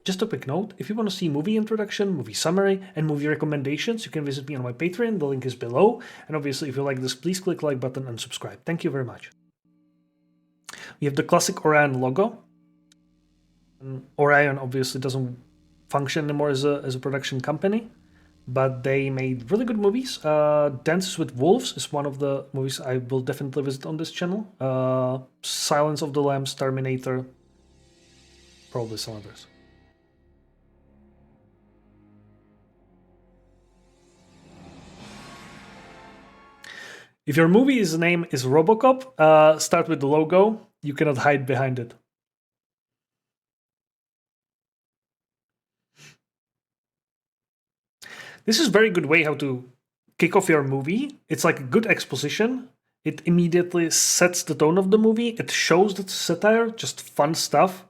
just a quick note, if you want to see movie introduction, movie summary, and movie recommendations, you can visit me on my Patreon, the link is below. And obviously, if you like this, please click the like button and subscribe. Thank you very much. We have the classic Orion logo. And Orion obviously doesn't function anymore as a production company, but they made really good movies. Dances with Wolves is one of the movies I will definitely visit on this channel. Silence of the Lambs, Terminator, probably some others. If your movie's name is RoboCop, start with the logo. You cannot hide behind it. This is a very good way how to kick off your movie. It's like a good exposition. It immediately sets the tone of the movie. It shows that satire, just fun stuff.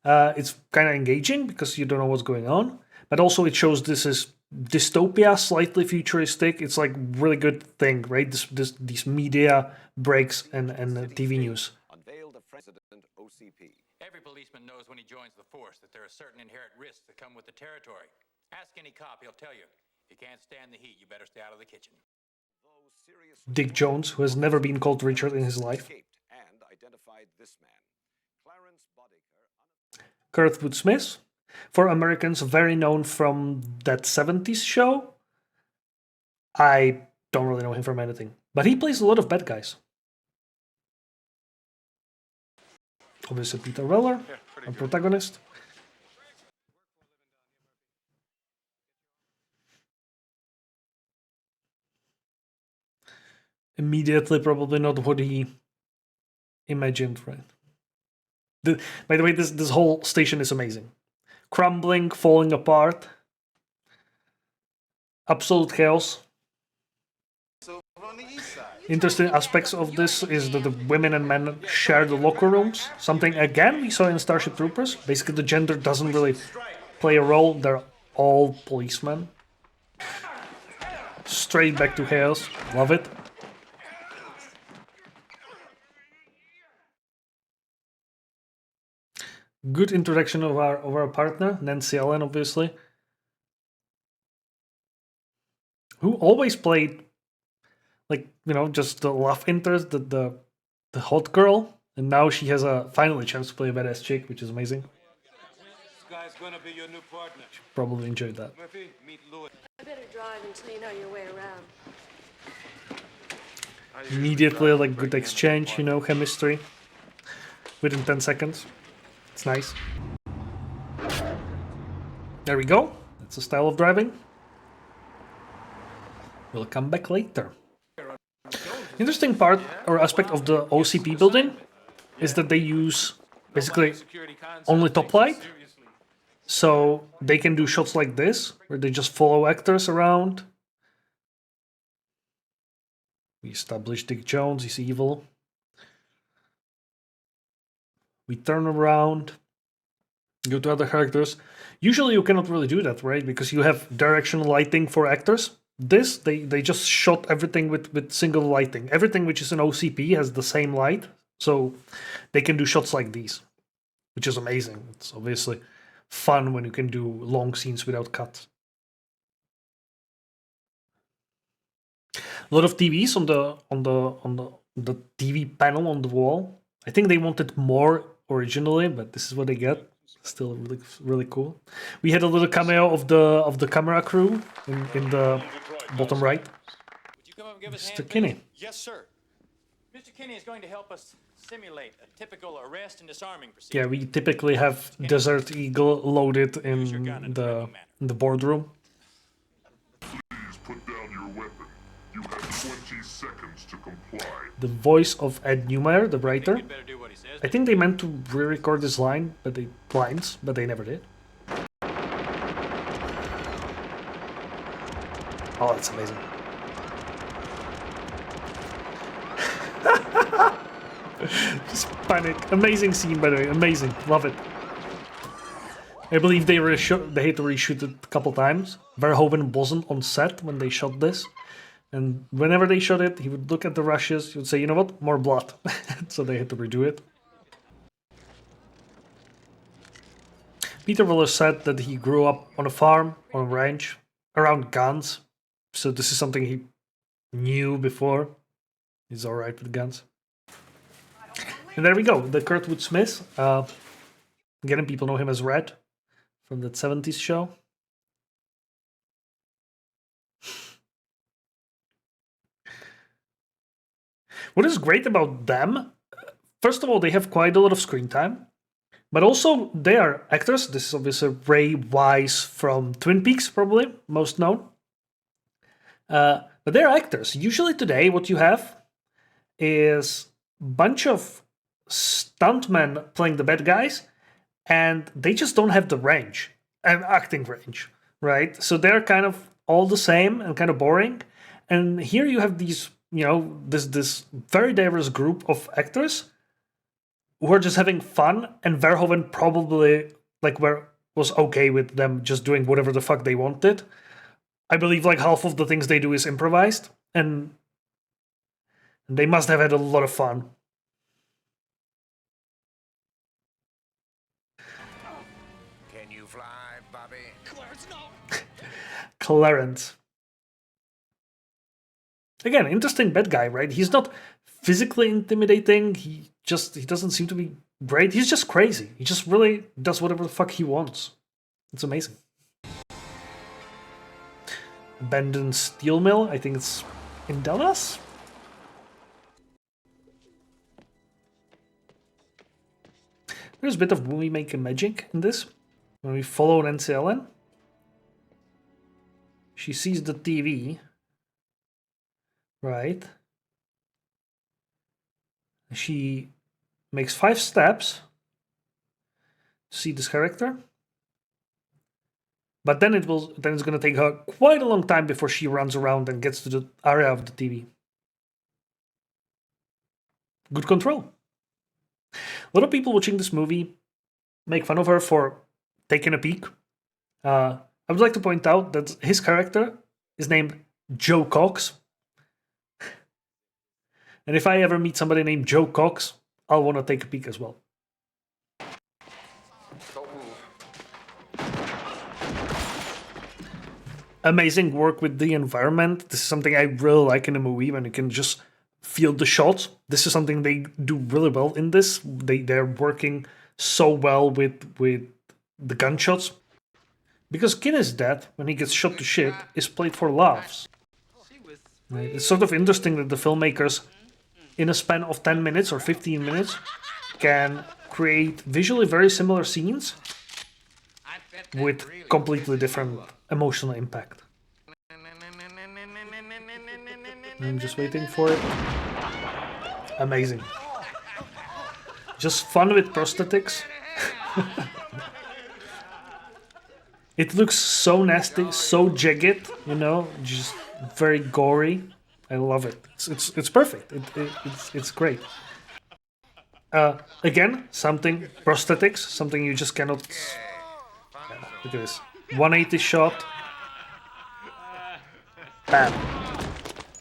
It's kind of engaging because you don't know what's going on. But also it shows this is dystopia, slightly futuristic. It's like really good thing, right? These media breaks and TV news. Every policeman knows when he joins the force that there are certain inherent risks that come with the territory. Ask any cop, he'll tell you. If you can't stand the heat, you better stay out of the kitchen. Dick Jones, who has never been called Richard in his life. Kurtwood Smith, for Americans, very known from that 70s show. I don't really know him from anything, but he plays a lot of bad guys. Obviously Peter Weller, a protagonist. Immediately probably not what he imagined, right? By the way, this whole station is amazing. Crumbling, falling apart. Absolute chaos. Interesting aspects of this is that the women and men share the locker rooms. Something, again, we saw in Starship Troopers. Basically, the gender doesn't really play a role. They're all policemen. Straight back to chaos. Love it. Good introduction of our partner, Nancy Allen, obviously, who always played, like, you know, just the love interest, the hot girl, and now she has finally a chance to play a badass chick, which is amazing. This guy's gonna be your new partner. She probably enjoyed that. Murphy, meet Louis. I better drive until you know your way around. Immediately, like, good exchange, you know, chemistry. Within 10 seconds. It's nice. There we go. That's a style of driving. We'll come back later. Interesting part or aspect of the OCP building is that they use basically only top light. So they can do shots like this, where they just follow actors around. We established Dick Jones, he's evil. We turn around, go to other characters. Usually you cannot really do that, right? Because you have directional lighting for actors. This, they just shot everything with single lighting. Everything which is an OCP has the same light. So they can do shots like these, which is amazing. It's obviously fun when you can do long scenes without cuts. A lot of TVs on the TV panel on the wall. I think they wanted more originally, but this is what they get. Still really cool. We had a little cameo of the camera crew in the bottom right. Would you come up and give us a Mr. hand, Kinney. please? Yes, sir. Mr. Kinney is going to help us simulate a typical arrest and disarming procedure. Yeah, we typically have Desert Eagle loaded in Use your gun in a friendly manner. the boardroom. Please put down your weapon. You have 20 seconds to comply. The voice of Ed Neumeyer, the writer. You'd better do what he says. I think they meant to re-record this line, but they never did. Oh, that's amazing. Just panic. Amazing scene, by the way. Amazing. Love it. I believe they had to reshoot it a couple times. Verhoeven wasn't on set when they shot this. And whenever they shot it, he would look at the rushes, he would say, you know what, more blood. So they had to redo it. Peter Weller said that he grew up on a farm, on a ranch, around guns. So this is something he knew before. He's alright with guns. And there we go, the Kurtwood Smith. Again, people know him as Red from that 70s show. What is great about them, first of all, they have quite a lot of screen time, but also they are actors. This is obviously Ray Wise from Twin Peaks, probably most known. But they're actors. Usually today, what you have is a bunch of stuntmen playing the bad guys, and they just don't have the range and acting range, right? So they're kind of all the same and kind of boring. And here you have these, this very diverse group of actors who are just having fun, and Verhoeven probably was okay with them just doing whatever the fuck they wanted. I believe like half of the things they do is improvised, and they must have had a lot of fun. Can you fly, Bobby? Clarence, no! Clarence. Again, interesting bad guy, right? He's not physically intimidating. He doesn't seem to be great. He's just crazy. He just really does whatever the fuck he wants. It's amazing. Abandoned steel mill. I think it's in Dallas. There's a bit of movie making magic in this. When we follow Nancy Ellen, she sees the TV, right? She makes 5 steps to see this character, but then it's going to take her quite a long time before she runs around and gets to the area of the TV. Good control. A lot of people watching this movie make fun of her for taking a peek. I would like to point out that his character is named Joe Cox. And if I ever meet somebody named Joe Cox, I'll want to take a peek as well. Amazing work with the environment. This is something I really like in a movie, when you can just feel the shots. This is something they do really well in this. They're working so well with the gunshots. Because Guinness' death, when he gets shot to shit, is played for laughs. Right? It's sort of interesting that the filmmakers, in a span of 10 minutes or 15 minutes, can create visually very similar scenes with completely different emotional impact. I'm just waiting for it. Amazing. Just fun with prosthetics. It looks so nasty, so jagged, just very gory. I love it. It's perfect. It's great. Again, prosthetics, something you just cannot. Yeah, look at this. 180 shot. Bam.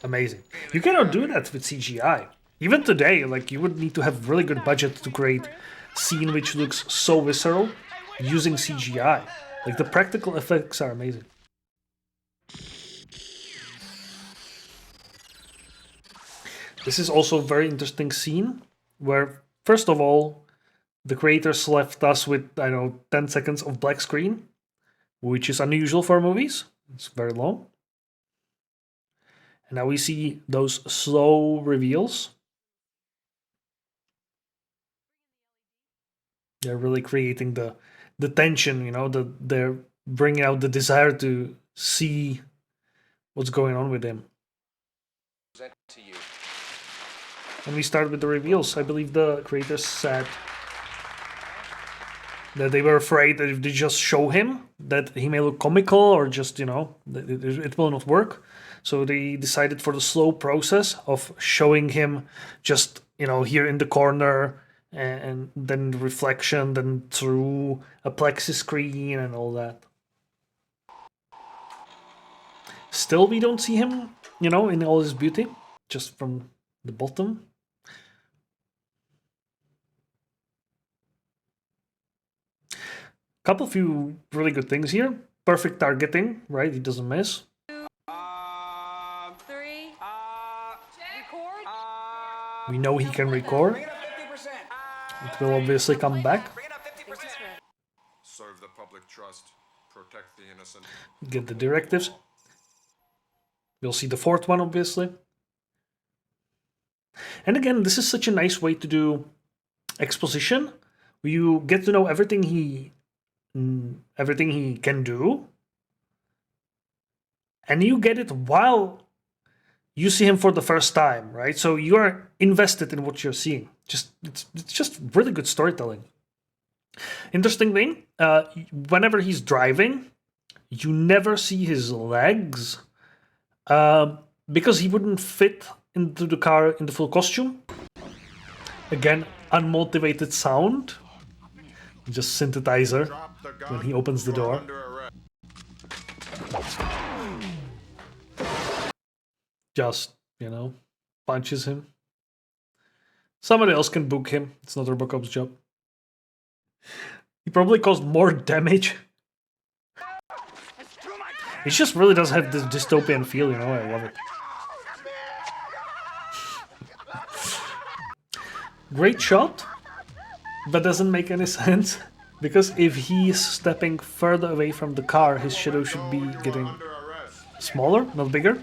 Amazing. You cannot do that with CGI. Even today, you would need to have really good budget to create a scene which looks so visceral using CGI. The practical effects are amazing. This is also a very interesting scene where, first of all, the creators left us with, 10 seconds of black screen, which is unusual for movies. It's very long. And now we see those slow reveals. They're really creating the tension, they're bringing out the desire to see what's going on with him. To you. And we start with the reveals. I believe the creators said that they were afraid that if they just show him, that he may look comical or just, it will not work. So they decided for the slow process of showing him just, here in the corner, and then reflection, then through a plexi screen and all that. Still, we don't see him, in all his beauty, just from the bottom. Couple few really good things here. Perfect targeting, right? He doesn't miss. 3. Record. We know he can record. It will obviously come back. Think he's ready. Serve the public trust. Protect the innocent. Get the directives. We'll see the fourth one, obviously. And again, this is such a nice way to do exposition. You get to know everything he can do, and you get it while you see him for the first time, right? So you are invested in what you're seeing. It's just really good storytelling. Interesting thing, whenever he's driving, you never see his legs, because he wouldn't fit into the car in the full costume. Again, unmotivated sound. Just synthesizer when he opens the door. Just, punches him. Somebody else can book him. It's not RoboCop's job. He probably caused more damage. It just really does have this dystopian feel, I love it. Great shot. That doesn't make any sense, because if he's stepping further away from the car, his shadow should be getting smaller, not bigger.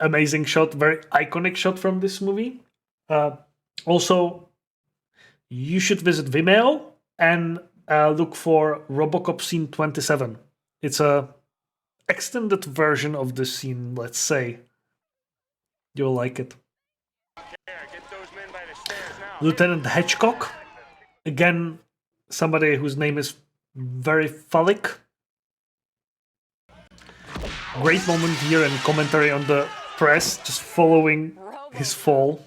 Amazing shot, very iconic shot from this movie. Also, you should visit Vimeo and look for RoboCop scene 27. It's a extended version of the scene, let's say. You'll like it. Lieutenant Hedgecock, again, somebody whose name is very phallic. Great moment here and commentary on the press, just following his fall.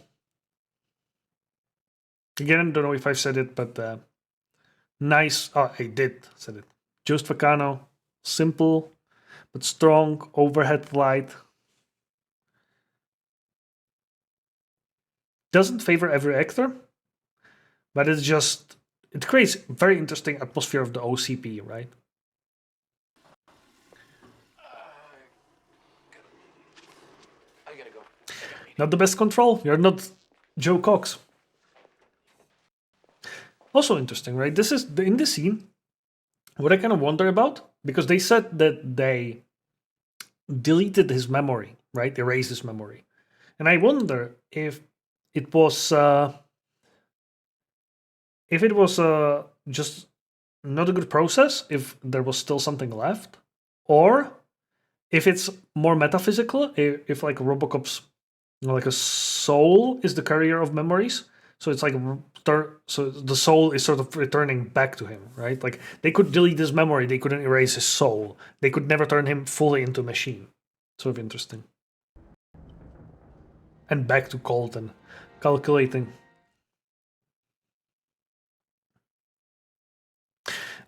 Again, don't know if I've said it, but nice. Oh, I did said it. Joost Vacano, simple but strong overhead light. Doesn't favor every actor, but it creates a very interesting atmosphere of the OCP, right? I gotta go. Not the best control. You're not Joe Cox. Also interesting, right? This is in this scene. What I kind of wonder about, because they said that they deleted his memory, right? Erased his memory, and I wonder if it was just not a good process, if there was still something left, or if it's more metaphysical, if like RoboCop's, like a soul is the carrier of memories, so it's like so the soul is sort of returning back to him, right? Like they could delete his memory, they couldn't erase his soul, they could never turn him fully into a machine. Sort of interesting. And back to cold and calculating.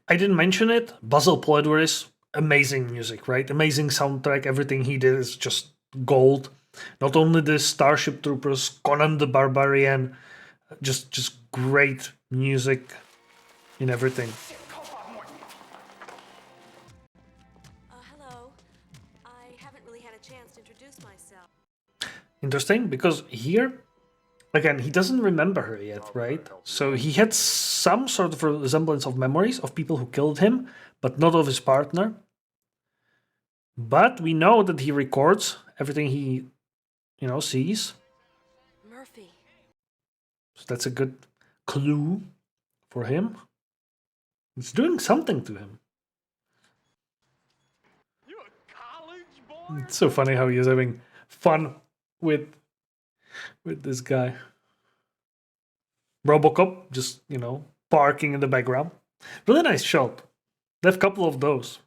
I didn't mention it. Basil Poledouris, amazing music, right? Amazing soundtrack. Everything he did is just gold. Not only the Starship Troopers, Conan the Barbarian, just great music in everything. Hello. I haven't really had a chance to introduce myself. Interesting, because here, again, he doesn't remember her yet, right? So he had some sort of resemblance of memories of people who killed him, but not of his partner. But we know that he records everything he, sees. Murphy. So that's a good clue for him. It's doing something to him. You a college boy? It's so funny how he is having fun with this guy. RoboCop just, parking in the background. Really nice shot. They have a couple of those.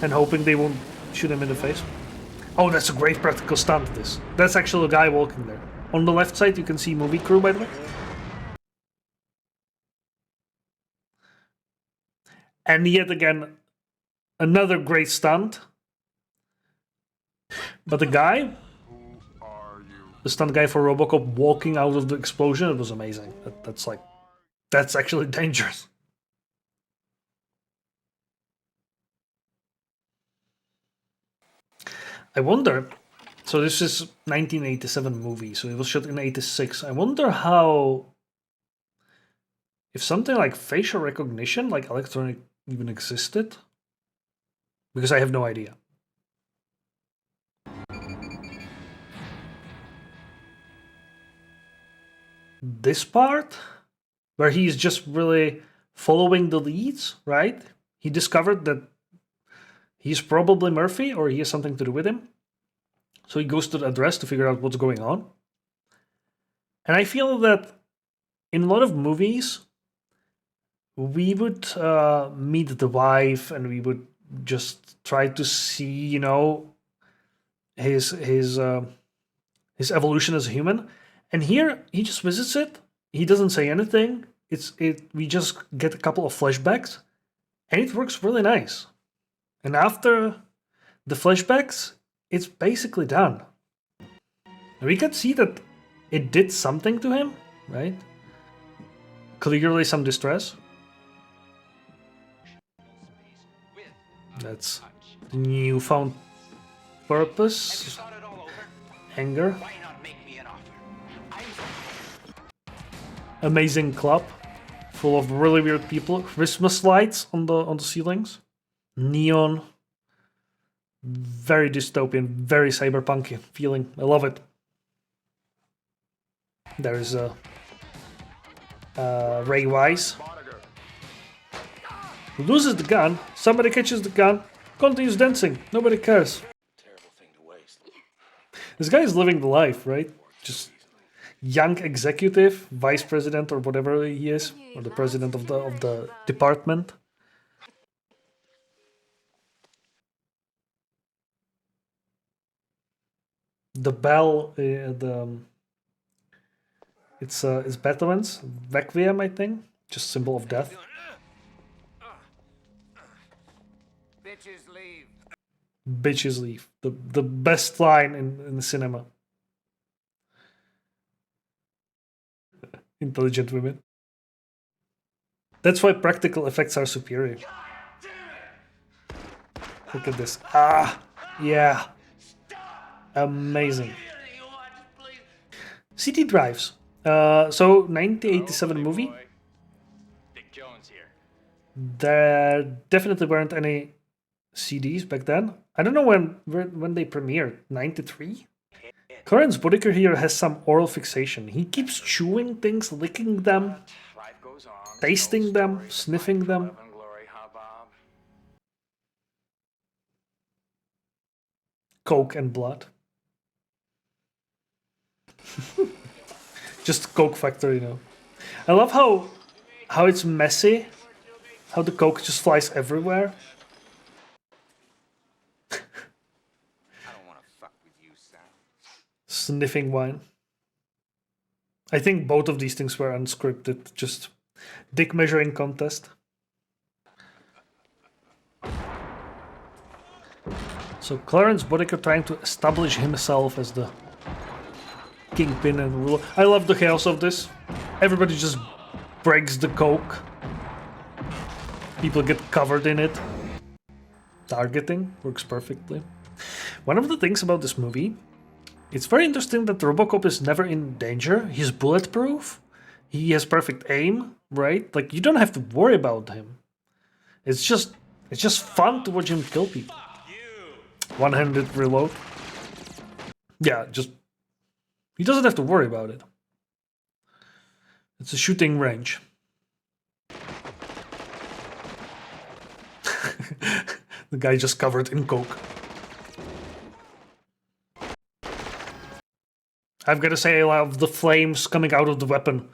And hoping they won't shoot him in the face. Oh, that's a great practical stunt, this. That's actually a guy walking there. On the left side, you can see movie crew, by the way. And yet again, another great stunt. But the guy... Who are you? the stunt guy for RoboCop walking out of the explosion, it was amazing. That's actually dangerous. I wonder, so this is 1987 movie, so it was shot in 86. I wonder how, if something like facial recognition, like electronic, even existed, because I have no idea. This part, where he's just really following the leads, right? He discovered that he's probably Murphy, or he has something to do with him. So he goes to the address to figure out what's going on. And I feel that in a lot of movies, we would meet the wife and we would just try to see, you know, his evolution as a human. And here he just visits it. He doesn't say anything. We just get a couple of flashbacks, and it works really nice. And after the flashbacks, it's basically done. And we can see that it did something to him, right? Clearly some distress. That's the newfound purpose. Anger. Amazing club, full of really weird people. Christmas lights on the ceilings. Neon. Very dystopian, very cyberpunk feeling. I love it. There is a Ray Wise, who loses the gun. Somebody catches the gun, continues dancing. Nobody cares. Terrible thing to waste. This guy is living the life, right? Just young executive, vice president, or whatever he is, or the president of the department. The bell, it's Beethoven's Requiem, I think, just symbol of death. Bitches leave. Bitches leave. The best line in the cinema. Intelligent women. That's why practical effects are superior. Look at this. Ah, yeah. Amazing. CD drives. So 1987 movie. Dick Jones here. There definitely weren't any CDs back then. I don't know when they premiered. 93? Clarence Boddicker here has some oral fixation. He keeps chewing things, licking them, Life goes on. tasting them, sniffing them. Love and glory, hubbub. Coke and blood. Just Coke factory, you know. I love how it's messy, how the Coke just flies everywhere. I don't want to fuck with you, Sam. Sniffing wine. I think both of these things were unscripted, just dick measuring contest. So Clarence Boddicker trying to establish himself as the kingpin and ruler. I love the chaos of this. Everybody just breaks the Coke. People get covered in it. Targeting works perfectly. One of the things about this movie, it's very interesting that RoboCop is never in danger. He's bulletproof. He has perfect aim, right? Like, you don't have to worry about him. It's just fun to watch him kill people. One-handed reload. Yeah, just he doesn't have to worry about it. It's a shooting range. The guy just covered in coke. I've got to say, I love the flames coming out of the weapon.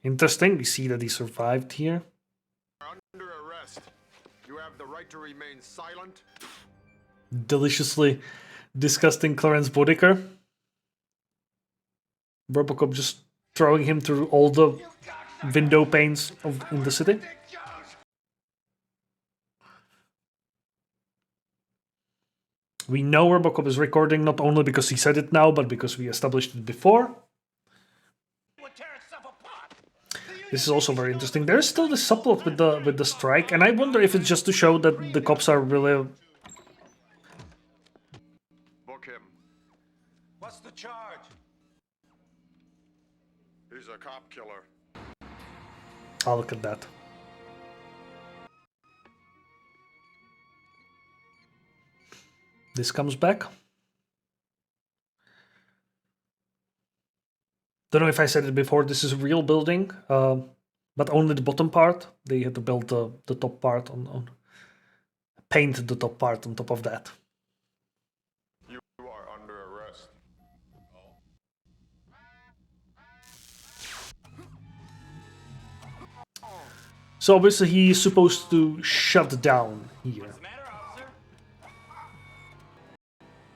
Interesting, we see that he survived here. Under arrest. You have the right to remain silent. Deliciously disgusting Clarence Boddicker. RoboCop just throwing him through all the window panes in the city. We know RoboCop is recording not only because he said it now, but because we established it before. This is also very interesting. There's still this subplot with the strike, and I wonder if it's just to show that the cops are really... Book him. What's the charge? He's a cop killer. I'll look at that. This comes back. Don't know if I said it before, this is a real building, but only the bottom part. They had to build the top part on paint the top part on top of that. You are under arrest. So obviously he's supposed to shut down here. What's the matter, officer?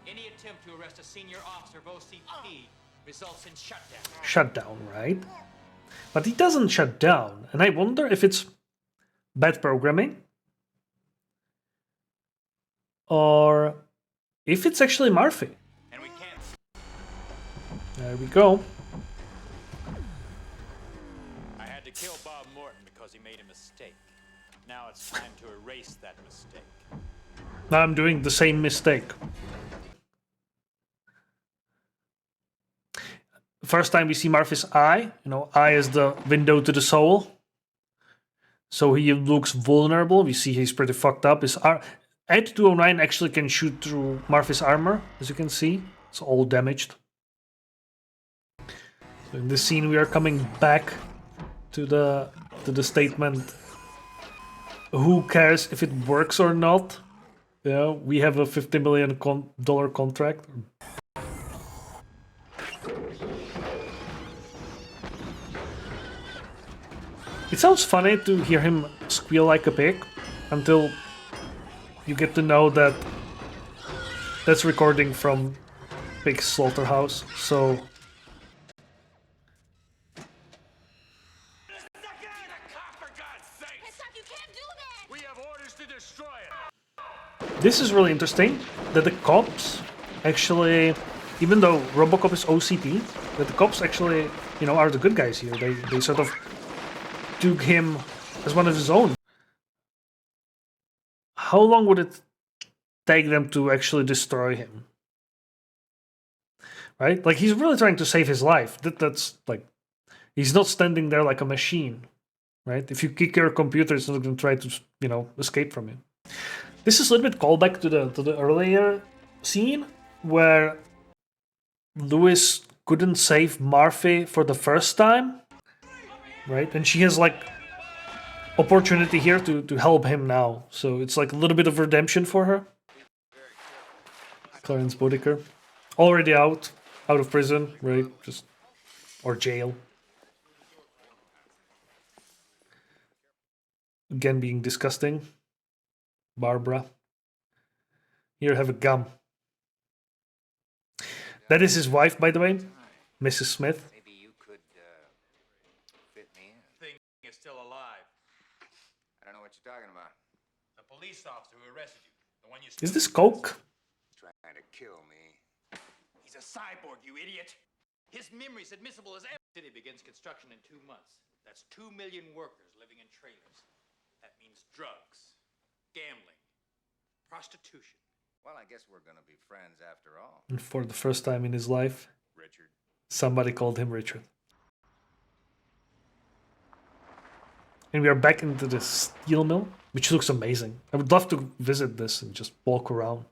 Any attempt to arrest a senior officer of OCP results in shutdown. Shut down, right? But he doesn't shut down, and I wonder if it's bad programming or if it's actually Murphy. And we can't. There we go. I had to kill Bob Morton because he made a mistake. Now it's time to erase that mistake. Now I'm doing the same mistake. First time we see Murphy's eye, you know, eye is the window to the soul. So he looks vulnerable. We see he's pretty fucked up. His Ed 209 actually can shoot through Murphy's armor, as you can see. It's all damaged. So in this scene we are coming back to the statement, who cares if it works or not? You know, we have a $50 million contract. It sounds funny to hear him squeal like a pig until you get to know that that's recording from Pig's Slaughterhouse, so... This is really interesting, that the cops actually, even though RoboCop is OCP, that the cops actually, you know, are the good guys here. They sort of took him as one of his own. How long would it take them to actually destroy him? Right? Like, he's really trying to save his life. That's like, he's not standing there like a machine. Right? If you kick your computer, it's not going to try to, you know, escape from you. This is a little bit callback to the earlier scene where Lewis couldn't save Murphy for the first time. Right? And she has like opportunity here to help him now. So it's like a little bit of redemption for her. Clarence Boddicker. Already out of prison, right? Just or jail. Again being disgusting. Barbara. Here, have a gum. That is his wife, by the way, Mrs. Smith. Maybe you could fit me in. Thing is still alive. I don't know what you're talking about. The police officer who arrested you. The one you Is this coke? He's trying to kill me. He's a cyborg, you idiot. His memory's admissible as ever. City begins construction in 2 months. That's 2 million workers living in trailers. That means drugs, gambling, prostitution. Well, I guess we're gonna be friends after all. And for the first time in his life, Richard. somebody called him Richard. And we are back into the steel mill, which looks amazing. I would love to visit this and just walk around.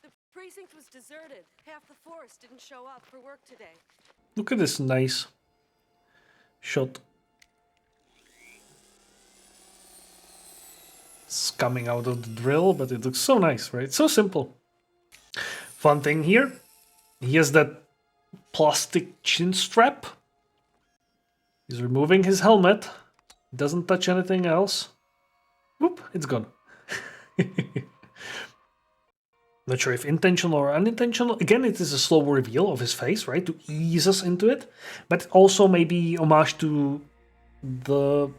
The precinct was deserted. Half the force didn't show up for work today. Look at this nice shot. It's coming out of the drill, but it looks so nice, right? So simple. Fun thing here, he has that plastic chin strap. He's removing his helmet. Doesn't touch anything else. Whoop, it's gone. Not sure if intentional or unintentional. Again, it is a slow reveal of his face, right? To ease us into it. But also maybe homage to the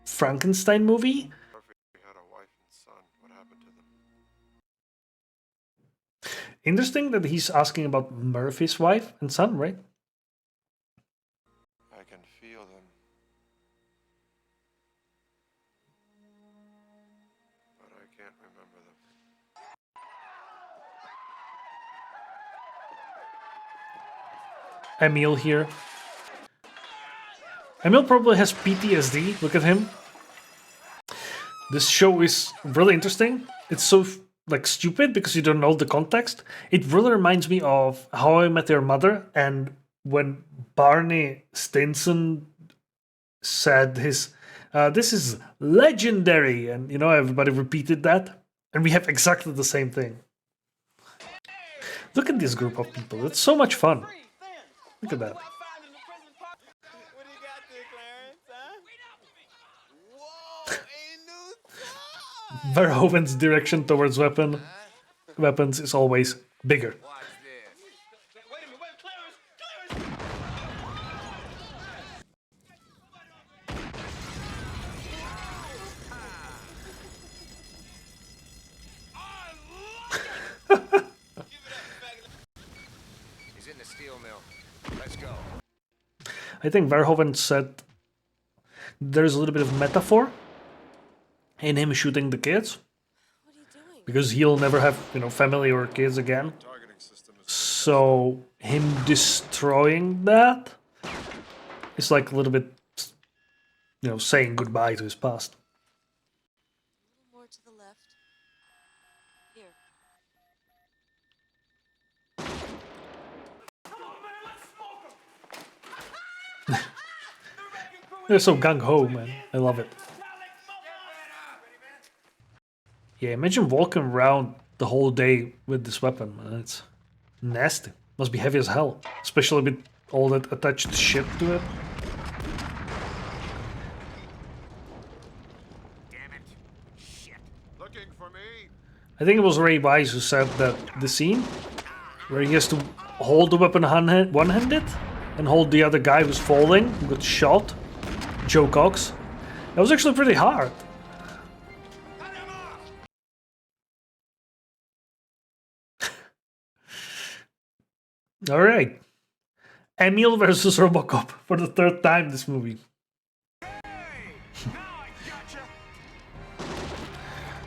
Frankenstein movie. Interesting that he's asking about Murphy's wife and son, right? I can feel them. But I can't remember them. Emil here. Emil probably has PTSD. Look at him. This show is really interesting. It's so like stupid because you don't know the context. It really reminds me of How I Met Your Mother, and when Barney Stinson said his this is legendary, and you know, everybody repeated that, and we have exactly the same thing. Look at this group of people. It's so much fun. Look at that. What do you got there, Clarence? Huh? Whoa, a new Verhoeven's direction towards weapons is always bigger. Watch this. Wait a minute, wait, Clarence! He's in the steel mill. Let's go. I think Verhoeven said there's a little bit of metaphor in him shooting the kids, What are you doing? because he'll never have, you know, family or kids again. Targeting system is So him destroying that is like a little bit, you know, saying goodbye to his past. A little more to the left. Here. They're so gung-ho, man. I love it. Yeah, imagine walking around the whole day with this weapon, man. It's nasty. Must be heavy as hell. Especially with all that attached shit to it. Damn it. Shit. Looking for me? I think it was Ray Wise who said that the scene where he has to hold the weapon one-handed and hold the other guy who's falling, who got shot, Joe Cox, that was actually pretty hard. Alright. Emil versus RoboCop for the third time this movie.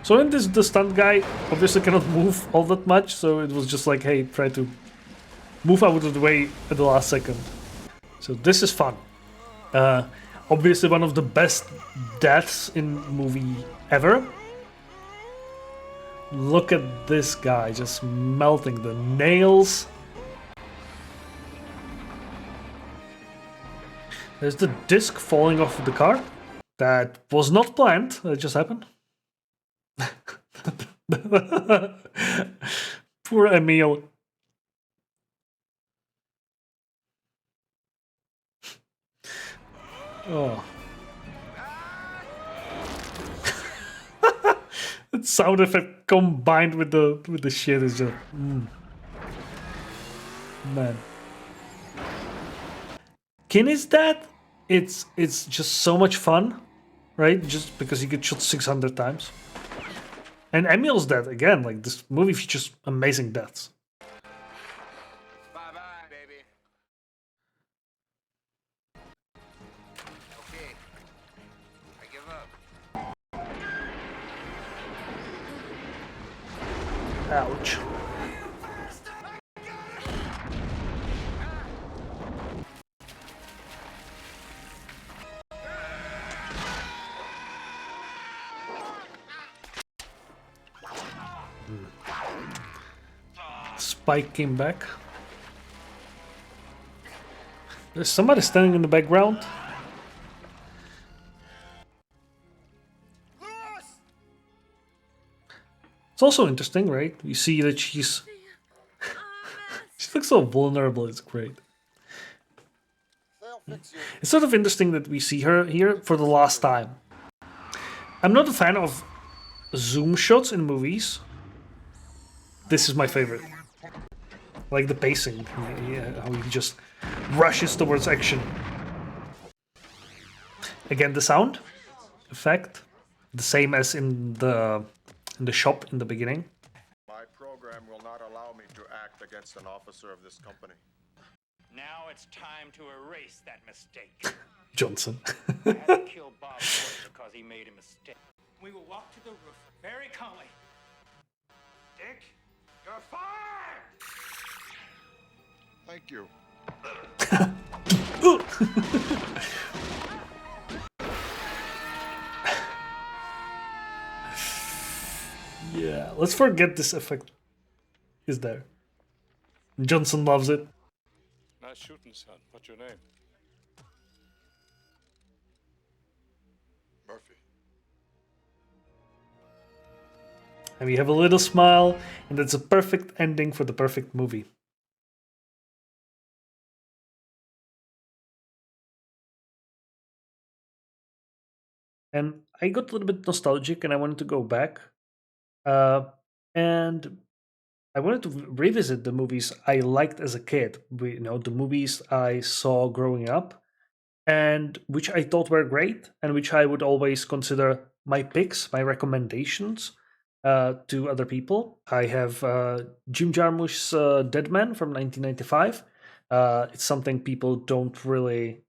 So in this, the stunt guy obviously cannot move all that much, so it was just like, hey, try to move out of the way at the last second. So this is fun. Obviously one of the best deaths in movie ever. Look at this guy just melting the nails. There's the disc falling off the car. That was not planned, that just happened. Poor Emil. Oh. That sound effect combined with the shit is just man. Kinney's death, it's just so much fun, right? Just because he gets shot 600 times. And Emil's death again, like this movie features amazing deaths. Bye-bye, baby. Okay. I give up. Ouch. Spike came back. There's somebody standing in the background. It's also interesting, right? You see that she's she looks so vulnerable, it's great. It's sort of interesting that we see her here for the last time. I'm not a fan of zoom shots in movies. This is my favorite. Like the pacing, yeah, how he just rushes towards action. Again, the sound effect, the same as in the shop in the beginning. My program will not allow me to act against an officer of this company. Now it's time to erase that mistake. Johnson. I had to kill Bob Wood because he made a mistake. We will walk to the roof very calmly. Dick, you're fired! Thank you. Yeah, let's forget this effect is there. Johnson loves it. Nice shooting, son. What's your name? Murphy. And we have a little smile, and that's a perfect ending for the perfect movie. And I got a little bit nostalgic, and I wanted to go back. And I wanted to revisit the movies I liked as a kid. The movies I saw growing up, and which I thought were great, and which I would always consider my picks, my recommendations to other people. I have Jim Jarmusch's Dead Man from 1995. It's something people don't really,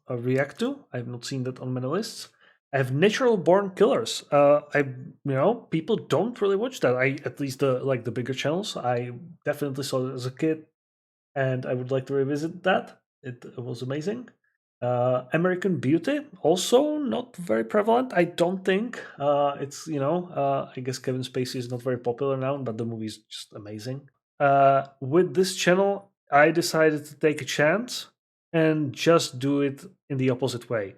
react to. I've not seen that on many lists. I have Natural Born Killers. People don't really watch that. I at least the bigger channels. I definitely saw it as a kid, and I would like to revisit that. It was amazing. American Beauty, also not very prevalent. I don't think it's I guess Kevin Spacey is not very popular now, but the movie is just amazing. With this channel, I decided to take a chance and just do it in the opposite way.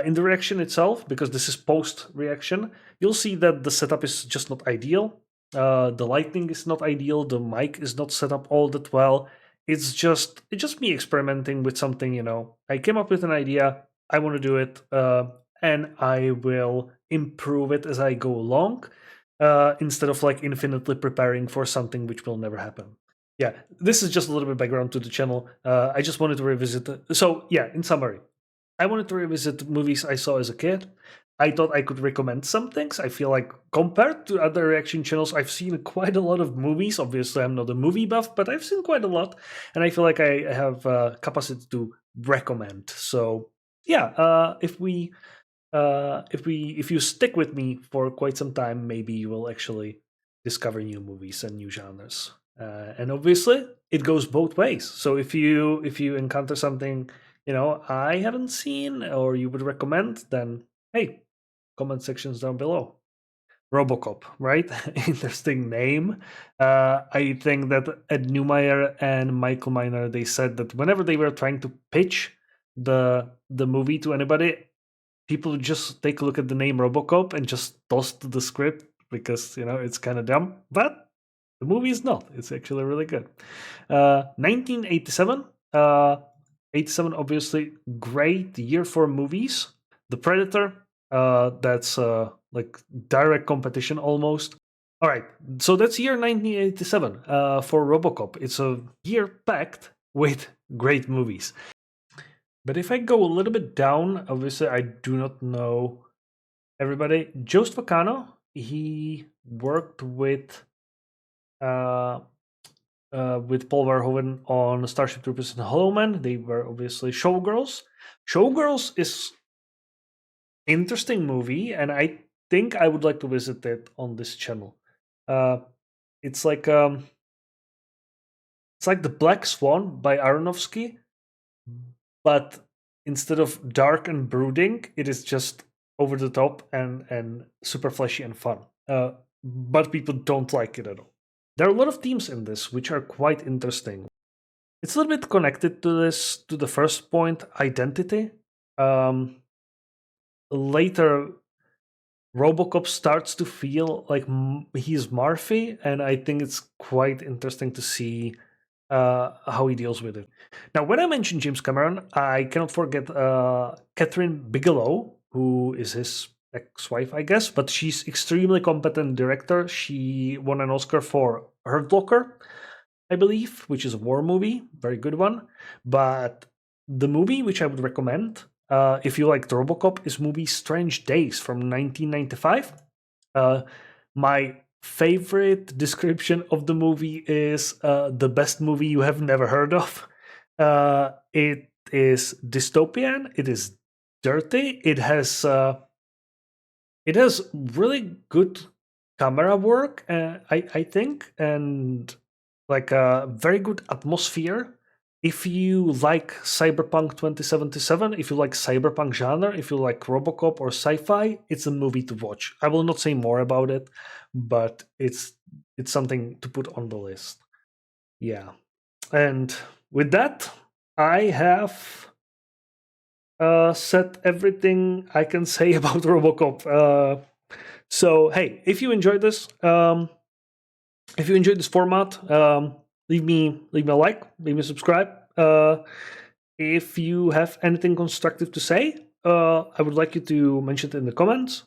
In the reaction itself, because this is post reaction, you'll see that the setup is just not ideal. The lighting is not ideal. The mic is not set up all that well. It's just me experimenting with something. I came up with an idea. I want to do it, and I will improve it as I go along, instead of like infinitely preparing for something which will never happen. Yeah, this is just a little bit background to the channel. I just wanted to revisit. So yeah, in summary, I wanted to revisit movies I saw as a kid. I thought I could recommend some things. I feel like compared to other reaction channels, I've seen quite a lot of movies. Obviously, I'm not a movie buff, but I've seen quite a lot, and I feel like I have capacity to recommend. So yeah, if you stick with me for quite some time, maybe you will actually discover new movies and new genres. And obviously, it goes both ways. So if you encounter something I haven't seen or you would recommend, then hey, comment sections down below. RoboCop, right? Interesting name. I think that Ed Neumeyer and Michael Miner, they said that whenever they were trying to pitch the movie to anybody, people would just take a look at the name RoboCop and just toss to the script because it's kind of dumb. But the movie is not. It's actually really good. 1987. 87, obviously, great year for movies. The Predator, that's like direct competition almost. All right, so that's year 1987 for RoboCop. It's a year packed with great movies. But if I go a little bit down, obviously I do not know everybody. Joost Vacano, he worked with Paul Verhoeven on Starship Troopers and Hollow Man. They were obviously Showgirls. Showgirls is interesting movie, and I think I would like to visit it on this channel. It's like The Black Swan by Aronofsky, but instead of dark and brooding, it is just over the top and super flashy and fun. But people don't like it at all. There are a lot of themes in this which are quite interesting. It's a little bit connected to the first point, identity. Later, RoboCop starts to feel like he's Murphy, and I think it's quite interesting to see how he deals with it. Now, when I mention James Cameron, I cannot forget Catherine Bigelow, who is his ex-wife, I guess, but she's extremely competent director. She won an Oscar for Hurt Locker, I believe, which is a war movie, very good one. But the movie which I would recommend, if you like RoboCop, is movie Strange Days from 1995. My favorite description of the movie is the best movie you have never heard of. It is dystopian. It is dirty. It has really good camera work, I think, and like a very good atmosphere. If you like Cyberpunk 2077, if you like cyberpunk genre, if you like RoboCop or sci-fi, it's a movie to watch. I will not say more about it, but it's something to put on the list. Yeah. And with that, I have said everything I can say about RoboCop. So hey, if you enjoyed this, format, leave me a like, leave me a subscribe. If you have anything constructive to say, I would like you to mention it in the comments.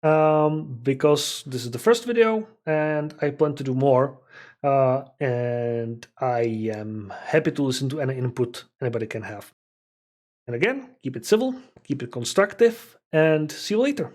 Because this is the first video and I plan to do more. And I am happy to listen to any input anybody can have. And again, keep it civil, keep it constructive, and see you later.